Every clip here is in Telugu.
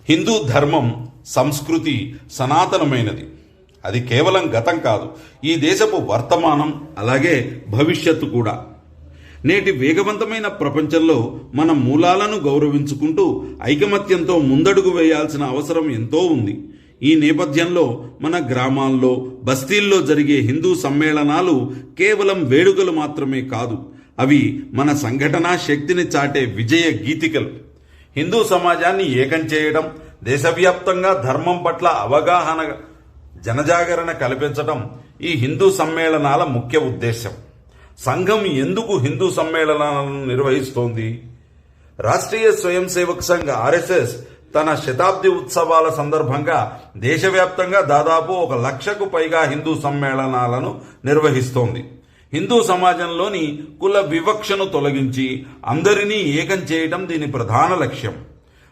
హిందూ ధర్మం సంస్కృతి సనాతనమైనది. అది కేవలం గతం కాదు, ఈ దేశపు వర్తమానం అలాగే భవిష్యత్తు కూడా. నేటి వేగవంతమైన ప్రపంచంలో మన మూలాలను గౌరవించుకుంటూ ఐకమత్యంతో ముందడుగు వేయాల్సిన అవసరం ఎంతో ఉంది. ఈ నేపథ్యంలో మన గ్రామాల్లో, బస్తీల్లో జరిగే హిందూ సమ్మేళనాలు కేవలం వేడుకలు మాత్రమే కాదు, అవి మన సంఘటనా శక్తిని చాటే విజయ గీతికలు. హిందూ సమాజాన్ని ఏకం చేయడం, దేశవ్యాప్తంగా ధర్మం పట్ల అవగాహన, జనజాగరణ కల్పించడం ఈ హిందూ సమ్మేళనాల ముఖ్య ఉద్దేశం. సంఘం ఎందుకు హిందూ సమ్మేళనాలను నిర్వహిస్తోంది? రాష్ట్రీయ స్వయం సేవక్ సంఘ్ ఆర్ఎస్ఎస్ తన శతాబ్ది ఉత్సవాల సందర్భంగా దేశవ్యాప్తంగా దాదాపు 1 లక్షకు పైగా హిందూ సమ్మేళనాలను నిర్వహిస్తోంది. హిందూ సమాజంలోని కుల వివక్షను తొలగించి అందరినీ ఏకం చేయడం దీని ప్రధాన లక్ష్యం.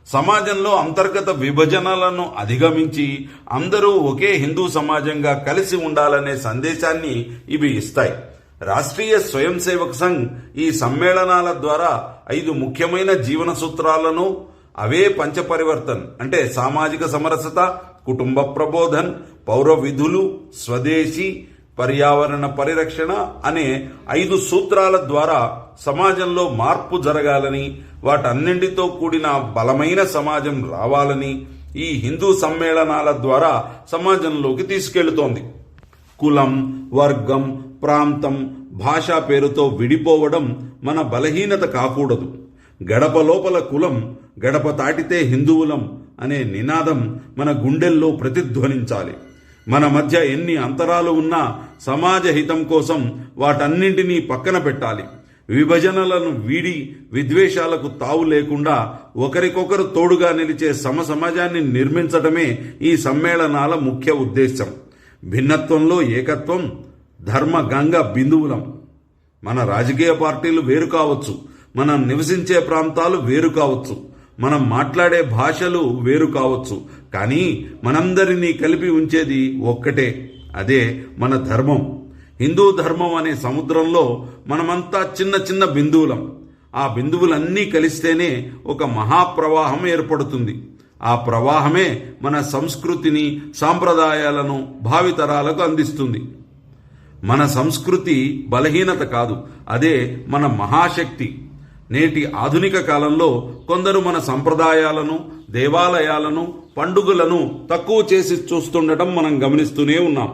సమాజంలో అంతర్గత విభజనలను అధిగమించి అందరూ ఒకే హిందూ సమాజంగా కలిసి ఉండాలనే సందేశాన్ని ఇవి ఇస్తాయి. రాష్ట్రీయ స్వయం సేవక్ సంఘ్ ఈ సమ్మేళనాల ద్వారా 5 ముఖ్యమైన జీవన సూత్రాలను, అవే పంచపరివర్తన్ అంటే సామాజిక సమరసత, కుటుంబ ప్రబోధన్, పౌర విధులు, స్వదేశీ, పర్యావరణ పరిరక్షణ అనే 5 సూత్రాల ద్వారా సమాజంలో మార్పు జరగాలని, వాటన్నింటితో కూడిన బలమైన సమాజం రావాలని ఈ హిందూ సమ్మేళనాల ద్వారా సమాజంలోకి తీసుకెళ్తోంది. కులం, వర్గం, ప్రాంతం, భాష పేరుతో విడిపోవడం మన బలహీనత కాకూడదు. గడప లోపల కులం, గడప తాటితే హిందువులం అనే నినాదం మన గుండెల్లో ప్రతిధ్వనించాలి. మన మధ్య ఎన్ని అంతరాలు ఉన్నా సమాజ హితం కోసం వాటన్నింటినీ పక్కన పెట్టాలి. విభజనలను వీడి విద్వేషాలకు తావు లేకుండా ఒకరికొకరు తోడుగా నిలిచే సమాజాన్ని నిర్మించడమే ఈ సమ్మేళనాల ముఖ్య ఉద్దేశం. భిన్నత్వంలో ఏకత్వం, ధర్మ గంగ బిందువులం. మన రాజకీయ పార్టీలు వేరు కావచ్చు, మనం నివసించే ప్రాంతాలు వేరు కావచ్చు, మనం మాట్లాడే భాషలు వేరు కావచ్చు, కానీ మనందరినీ కలిపి ఉంచేది ఒక్కటే, అదే మన ధర్మం. హిందూ ధర్మం అనే సముద్రంలో మనమంతా చిన్న చిన్న బిందువులం. ఆ బిందువులన్నీ కలిస్తేనే ఒక మహాప్రవాహం ఏర్పడుతుంది. ఆ ప్రవాహమే మన సంస్కృతిని, సాంప్రదాయాలను భావితరాలకు అందిస్తుంది. మన సంస్కృతి బలహీనత కాదు, అదే మన మహాశక్తి. నేటి ఆధునిక కాలంలో కొందరు మన సంప్రదాయాలను, దేవాలయాలను, పండుగలను తక్కువ చేసి చూస్తుండటం మనం గమనిస్తూనే ఉన్నాం.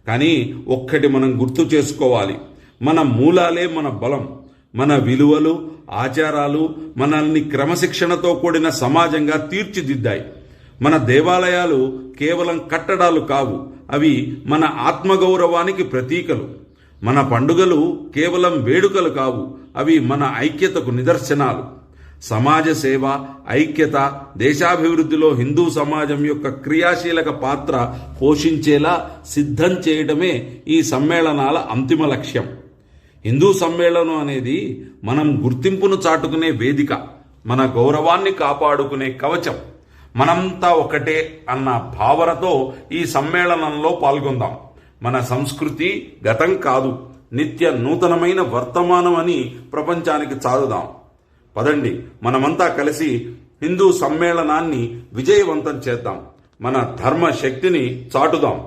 కానీ ఒక్కటి మనం గుర్తు చేసుకోవాలి, మన మూలాలే మన బలం. మన విలువలు, ఆచారాలు మనల్ని క్రమశిక్షణతో కూడిన సమాజంగా తీర్చిదిద్దాయి. మన దేవాలయాలు కేవలం కట్టడాలు కావు, అవి మన ఆత్మగౌరవానికి ప్రతీకలు. మన పండుగలు కేవలం వేడుకలు కావు, అవి మన ఐక్యతకు నిదర్శనాలు. సమాజ సేవ, ఐక్యత, దేశాభివృద్ధిలో హిందూ సమాజం యొక్క క్రియాశీలక పాత్ర పోషించేలా సిద్ధం చేయడమే ఈ సమ్మేళనాల అంతిమ లక్ష్యం. హిందూ సమ్మేళనం అనేది మనం గుర్తింపును చాటుకునే వేదిక, మన గౌరవాన్ని కాపాడుకునే కవచం. మనంతా ఒకటే అన్న భావనతో ఈ సమ్మేళనంలో పాల్గొందాం. మన సంస్కృతి గతం కాదు, నిత్య నూతనమైన వర్తమానం అని ప్రపంచానికి చాటుదాం. పదండి, మనమంతా కలిసి హిందూ సమ్మేళనాన్ని విజయవంతం చేద్దాం. మన ధర్మ శక్తిని చాటుదాం.